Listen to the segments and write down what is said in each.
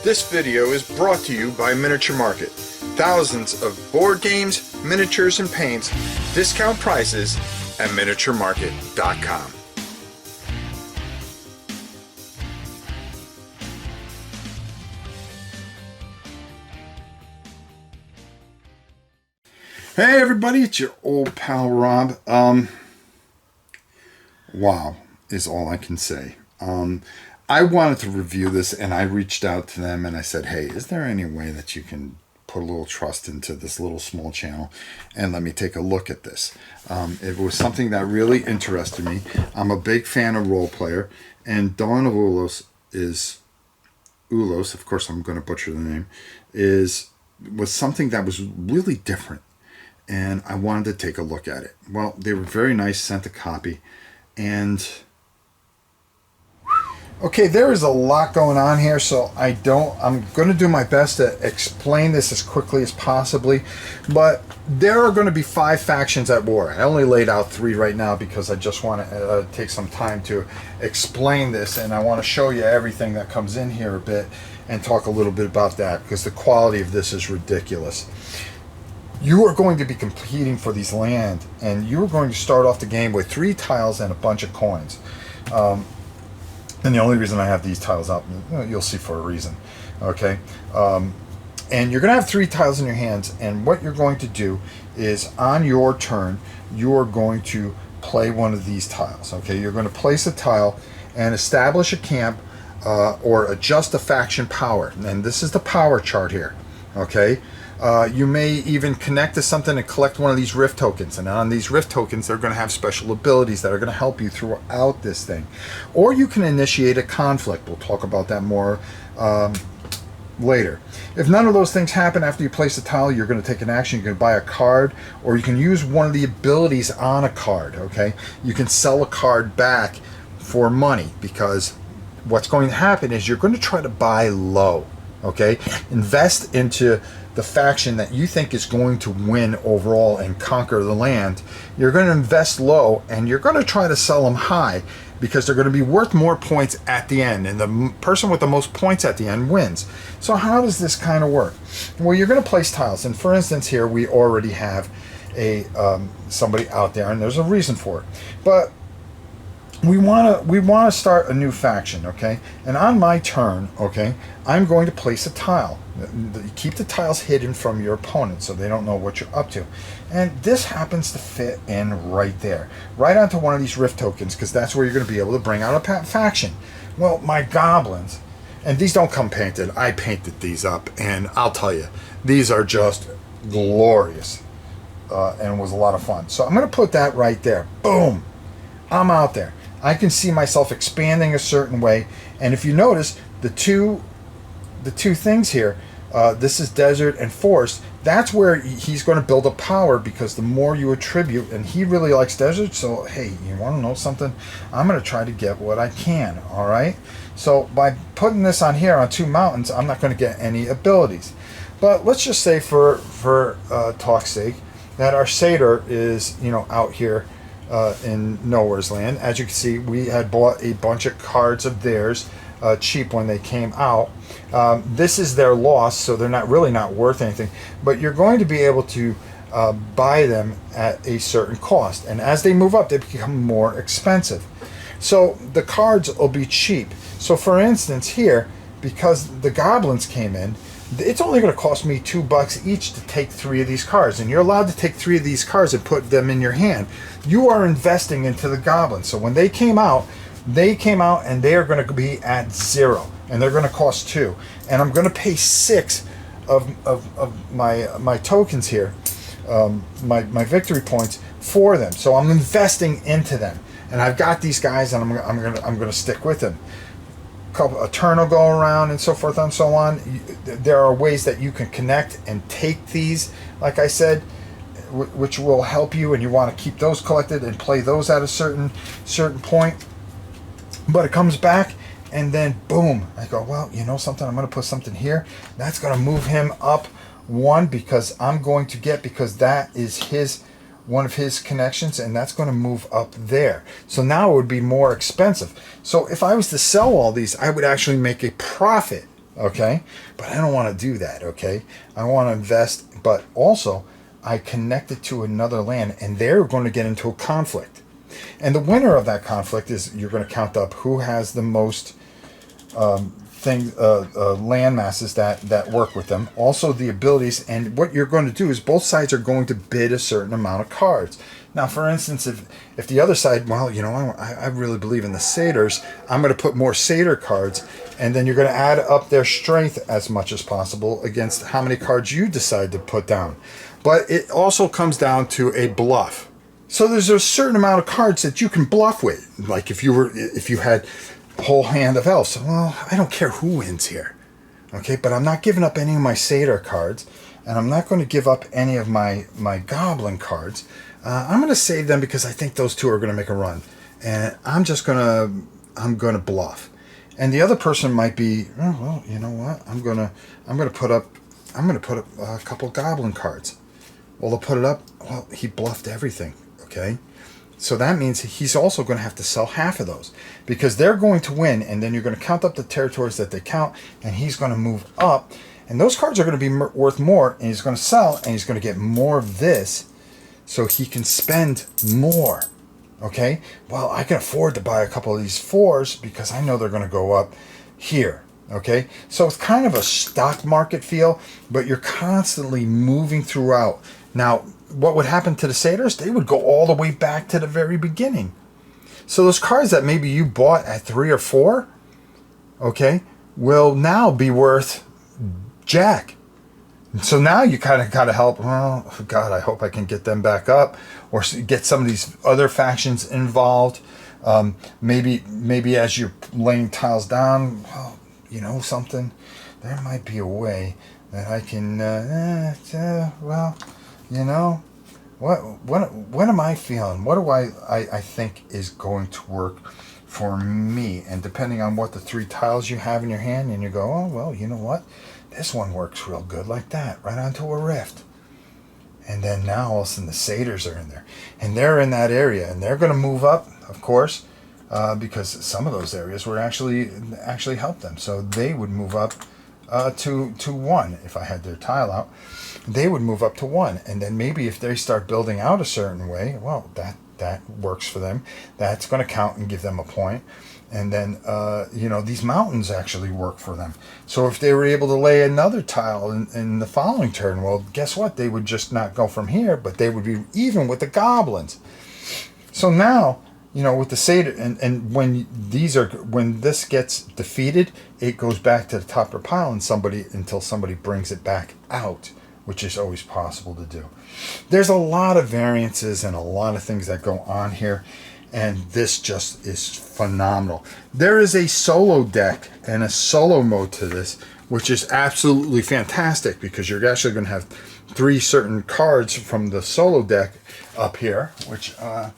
This video is brought to you by Miniature Market. Thousands of board games, miniatures, and paints, discount prices at miniaturemarket.com. Hey everybody, it's your old pal Rob. Wow is all I can say. I wanted to review this and I reached out to them and I said, hey, is there any way that you can put a little trust into this little small channel and let me take a look at this? It was something that really interested me. I'm a big fan of role player, and Dawn of Ulos, of course I'm going to butcher the name, was something that was really different. And I wanted to take a look at it. Well, they were very nice, sent a copy, and okay, there is a lot going on here, so I'm going to do my best to explain this as quickly as possibly, but there are going to be 5 factions at war. I only laid out 3 right now because I just want to take some time to explain this, and I want to show you everything that comes in here a bit and talk a little bit about that because the quality of this is ridiculous. You are going to be competing for these land, and you are going to start off the game with 3 tiles and a bunch of coins. And the only reason I have these tiles up, you'll see for a reason, okay? And you're going to have 3 tiles in your hands, and what you're going to do is on your turn, you're going to play one of these tiles, okay? You're going to place a tile and establish a camp or adjust a faction power. And this is the power chart here, okay? You may even connect to something and collect one of these rift tokens, and on these rift tokens they're going to have special abilities that are going to help you throughout this thing. Or you can initiate a conflict. We'll talk about that more later. If none of those things happen after you place a tile, you're going to take an action. You're going to buy a card, or you can use one of the abilities on a card, okay? You can sell a card back for money, because what's going to happen is you're going to try to buy low, okay? Invest into the faction that you think is going to win overall and conquer the land. You're going to invest low, and you're going to try to sell them high because they're going to be worth more points at the end, and the person with the most points at the end wins. So how does this kind of work? Well, you're going to place tiles, and for instance here we already have a somebody out there, and there's a reason for it. But we want to start a new faction, okay? And on my turn, okay, I'm going to place a tile. Keep the tiles hidden from your opponent so they don't know what you're up to. And this happens to fit in right there, right onto one of these rift tokens, because that's where you're going to be able to bring out a faction. Well, my goblins, and these don't come painted. I painted these up, and I'll tell you, these are just glorious, and it was a lot of fun. So I'm going to put that right there. Boom! I'm out there. I can see myself expanding a certain way, and if you notice the two things here, this is desert and forest. That's where he's going to build up power, because the more you attribute, and he really likes desert, so hey, you want to know something? I'm going to try to get what I can, all right? So by putting this on here on 2 mountains, I'm not going to get any abilities. But let's just say for talk's sake that our satyr is, out here in Nowhere's Land. As you can see, we had bought a bunch of cards of theirs cheap when they came out. This is their loss, so they're not worth anything, but you're going to be able to buy them at a certain cost, and as they move up they become more expensive. So the cards will be cheap. So for instance here, because the goblins came in, it's only going to cost me $2 each to take 3 of these cards, and you're allowed to take 3 of these cards and put them in your hand. You are investing into the goblins. So when they came out and they are going to be at 0, and they're going to cost 2, and I'm going to pay 6 of my tokens here, my victory points for them. So I'm investing into them, and I've got these guys, and I'm going to stick with them. A turn will go around, and so forth and so on. There are ways that you can connect and take these, like I said, which will help you, and you want to keep those collected and play those at a certain point. But it comes back, and then boom, I go, well, you know something, I'm going to put something here. That's going to move him up 1, because that is one of his connections, and that's going to move up there. So now it would be more expensive. So if I was to sell all these, I would actually make a profit okay? But I don't want to do that, okay? I want to invest, but also I connect it to another land, and they're going to get into a conflict. And the winner of that conflict is you're going to count up who has the most land masses that work with them. Also the abilities, and what you're going to do is both sides are going to bid a certain amount of cards. Now, for instance, if the other side, well, I really believe in the satyrs, I'm going to put more satyr cards, and then you're going to add up their strength as much as possible against how many cards you decide to put down. But it also comes down to a bluff. So there's a certain amount of cards that you can bluff with. Like if you had a whole hand of elves, well, I don't care who wins here. Okay, but I'm not giving up any of my satyr cards, and I'm not going to give up any of my goblin cards. I'm going to save them because I think those two are going to make a run, and I'm going to bluff. And the other person might be, oh, well, you know what? I'm going to put up a couple goblin cards. Well, they'll put it up. Well, he bluffed everything. Okay, so that means he's also going to have to sell half of those because they're going to win, and then you're going to count up the territories that they count, and he's going to move up, and those cards are going to be worth more, and he's going to sell, and he's going to get more of this, so he can spend more. Okay, well, I can afford to buy a couple of these 4s because I know they're going to go up here. Okay, so it's kind of a stock market feel, but you're constantly moving throughout. Now, what would happen to the satyrs? They would go all the way back to the very beginning. So those cards that maybe you bought at 3 or 4, okay, will now be worth jack. So now you kind of got to help. Oh God, I hope I can get them back up, or get some of these other factions involved. Maybe as you're laying tiles down, well, something. There might be a way that I can. What am I feeling? What do I think is going to work for me? And depending on what the 3 tiles you have in your hand, and you go, oh well, you know what? This one works real good like that, right onto a rift. And then now all of a sudden the satyrs are in there. And they're in that area. And they're going to move up, of course, because some of those areas were actually help them. So they would move up to 1. If I had their tile out, they would move up to 1. And then maybe if they start building out a certain way, well, that works for them. That's going to count and give them a point. And then, these mountains actually work for them. So if they were able to lay another tile in the following turn, well, guess what? They would just not go from here, but they would be even with the goblins. So now, with the satyr, and when this gets defeated, it goes back to the top of the pile until somebody brings it back out, which is always possible to do. There's a lot of variances and a lot of things that go on here. And this just is phenomenal. There is a solo deck and a solo mode to this, which is absolutely fantastic because you're actually going to have 3 certain cards from the solo deck up here, which I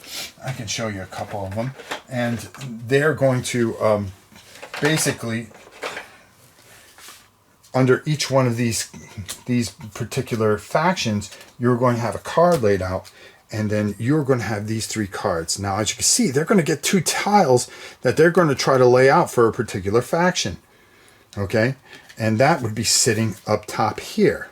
can show you a couple of them. And they're going to basically, under each one of these particular factions, you're going to have a card laid out. And then you're going to have these 3 cards. Now, as you can see, they're going to get 2 tiles that they're going to try to lay out for a particular faction. Okay? And that would be sitting up top here.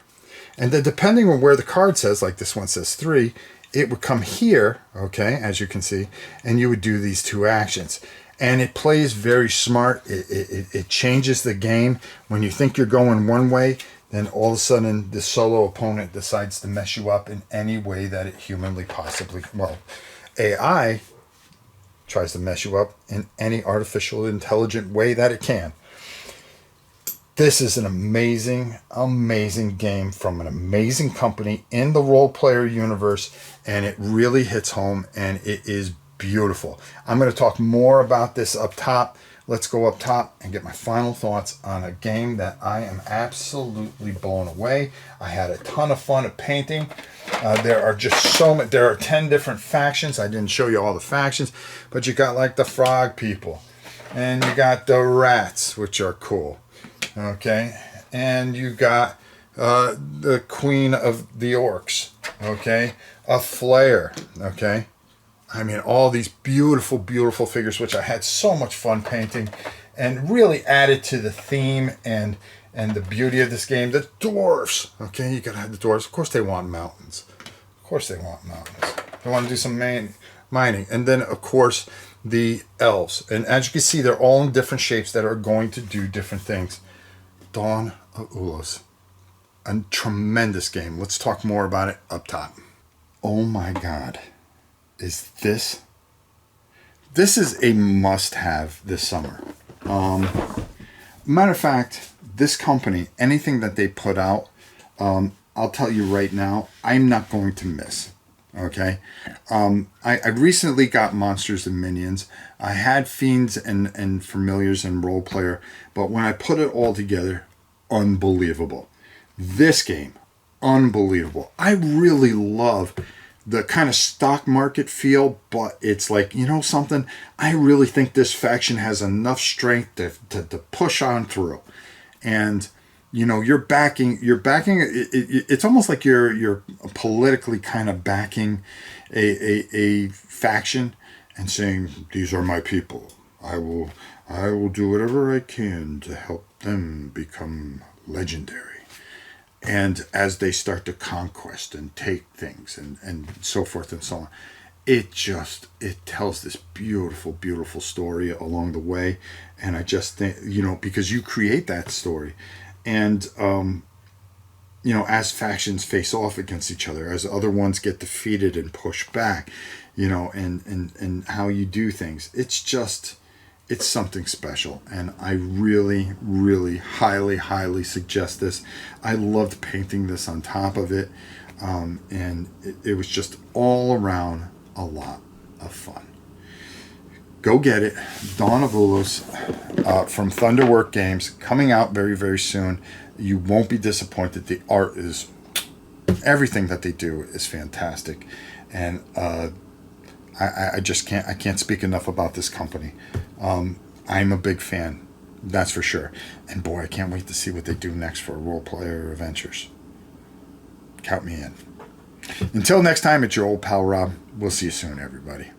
And then depending on where the card says, like this one says 3, it would come here, okay, as you can see, and you would do these 2 actions. And it plays very smart. It changes the game. When you think you're going one way, then all of a sudden the solo opponent decides to mess you up in any way that it humanly possibly, AI tries to mess you up in any artificial intelligent way that it can. This is an amazing, amazing game from an amazing company in the role player universe, and it really hits home, and it is beautiful. I'm going to talk more about this up top. Let's go up top and get my final thoughts on a game that I am absolutely blown away. I had a ton of fun at painting. There are just so many. There are 10 different factions. I didn't show you all the factions, but you got like the frog people, and you got the rats, which are cool. Okay, and you got the queen of the orcs. Okay, a flare. Okay. I mean, all these beautiful, beautiful figures, which I had so much fun painting. and really added to the theme and the beauty of this game. The dwarves, okay, you gotta have the dwarves. Of course they want mountains. Of course they want mountains. They want to do some mining. And then, of course, the elves. And as you can see, they're all in different shapes that are going to do different things. Dawn of Ulos. A tremendous game. Let's talk more about it up top. Oh my God. Is this... This is a must-have this summer. Matter of fact, this company, anything that they put out, I'll tell you right now, I'm not going to miss. Okay? I recently got Monsters and Minions. I had Fiends and Familiars and Role Player, but when I put it all together, unbelievable. This game, unbelievable. I really love the kind of stock market feel, but it's like, you know something? I really think this faction has enough strength to push on through. And, you know, you're backing, it's almost like you're politically kind of backing a faction and saying, these are my people. I will do whatever I can to help them become legendary. And as they start to conquest and take things and so forth and so on, it tells this beautiful, beautiful story along the way. And I just think, you know, because you create that story. And, you know, as factions face off against each other, as other ones get defeated and pushed back, you know, and how you do things, it's something special, and I really, really highly, highly suggest this. I loved painting this on top of it, and it was just all around a lot of fun. Go get it. Dawn of Ulos from Thunderworks Games, coming out very, very soon. You won't be disappointed. The art is, everything that they do is fantastic, and I just can't speak enough about this company. I'm a big fan, that's for sure. And boy, I can't wait to see what they do next for Role Player Adventures. Count me in. Until next time, it's your old pal Rob. We'll see you soon, everybody.